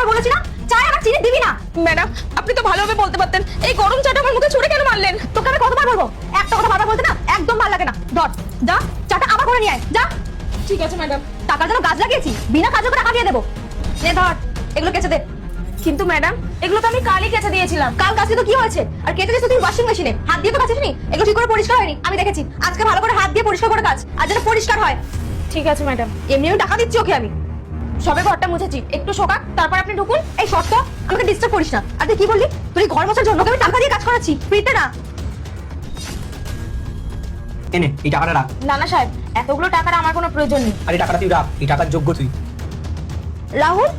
কতবার বলেছি না চায় আবার চিনি দিবি না। ম্যাডাম আপনি তো ভালোভাবে বলতে পারতেন, এই গরম চাটা আমার মুখে ছুঁড়ে কেন মারলেন? তোকে আমি কতবার বলবো, একটা কথা বারবার বলতে না একদম ভালো লাগে না। ধর যা চাটা আবার করে নিয়ে আয় যা। ঠিক আছে ম্যাডাম। টাকার জন্য গাছ লাগিয়েছি, বিনা কাজে করে টাকা দিয়ে দেবো। নে ধর এগুলো কেচে দে। কিন্তু ম্যাডাম এগুলো তো আমি কালই কেচে দিয়েছিলাম। কাল কাছে তো কি হয়েছে, আর কেচে দিয়েছো তুমি ওয়াশিং মেশিনে, হাত দিয়ে তো কাচিসনি। এগুলো ঠিক করে পরিষ্কার হয়নি, আমি দেখেছি। আজকে ভালো করে হাত দিয়ে পরিষ্কার করে কাজ, আর যেন পরিষ্কার হয়। ঠিক আছে ম্যাডাম। এমনি আমি টাকা দিচ্ছি ওকে। আমি সবে ঘরটা মুছেছি, একটু শোকাক তারপর আপনি ঢুকুন। এই শর্ত আমাকে ডিস্টার্ব করিস না। আর তুই কি বললি, তুই ঘর মোছার জন্য ওকে আমি টাকা দিয়ে কাজ করাচ্ছি, ফ্রিতে না। এনে এই টাকাটা রাখ। না না সাহেব, এতগুলো টাকার আমার কোনো প্রয়োজন নেই। আর এই টাকাটা তুই রাখ, এই টাকার যোগ্য তুই। রাহুল,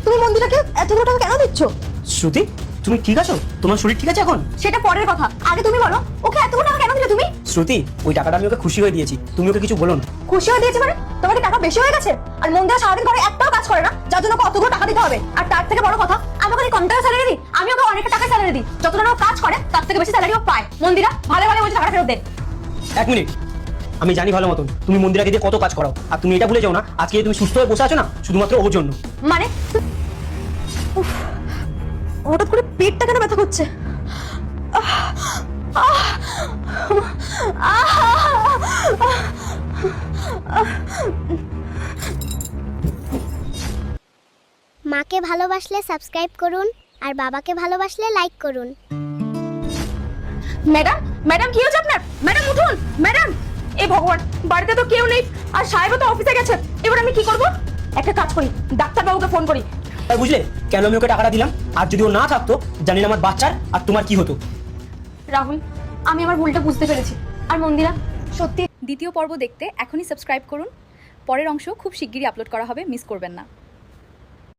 তুমি মন্দিরাকে এতগুলো টাকা কেন দিচ্ছ? শ্রুতি তুমি ঠিক আছো? তোমার শরীর ঠিক আছে এখন? সেটা পরের কথা, আগে তুমি বলো ওকে এতগুলো টাকা কেন দিলে তুমি? শ্রুতি ওই টাকাটা আমি ওকে খুশি হয়ে দিয়েছি, তুমি ওকে কিছু বলো না। খুশি হয়ে দিয়েছে মানে? তোমার কি টাকা বেশি হয়ে গেছে? আর মন্দিরা সারাদিন ঘরে একটাও কাজ করে না, যার জন্য ওকে অতগুলো টাকা দিতে হবে। আর তার থেকে বড় কথা, আমি ওকে কম টাকা স্যালারি দিই, আমি ওকে অনেক টাকা স্যালারি দিই। যতটা ও কাজ করে তার থেকে বেশি স্যালারি ও পায়। মন্দিরা ভালো ভালো বলছে টাকাটা ফেরত দে। এক মিনিট, আমি জানি ভালো মতন তুমি মন্দিরাকে দিয়ে কত কাজ করাও, আর তুমি এটা ভুলে যাও না আজকে তুমি সুস্থ হয়ে বসে আছো না শুধুমাত্র ওর জন্য। মানে উফ, হঠাৎ করে পেটটা কেন ব্যথা করছে? মাকে ভালোবাসলে সাবস্ক্রাইব করুন আর বাবাকে ভালোবাসলে লাইক করুন। ম্যাডাম ম্যাডাম কি হয়েছে আপনার? ম্যাডাম উঠুন ম্যাডাম। এ ভগবান, বাড়িতে তো কেউ নেই, আর সাহেবও তো অফিসে গেছে। এবার আমি কি করব? একটা কাজ করি, ডাক্তারবাবুকে ফোন করি। তাই বুঝলে কেন আমি ওকে টাকাটা দিলাম? আর যদি ও না থাকতো জানি না আমার বাচ্চার আর তোমার কি হতো। রাহুল, আমি আমার ভুলটা বুঝতে পেরেছি। আর মন্দিরা সত্যি দ্বিতীয় পর্ব দেখতে এখনই সাবস্ক্রাইব করুন। পরের অংশ খুব শিগগিরই আপলোড করা হবে, মিস করবেন না।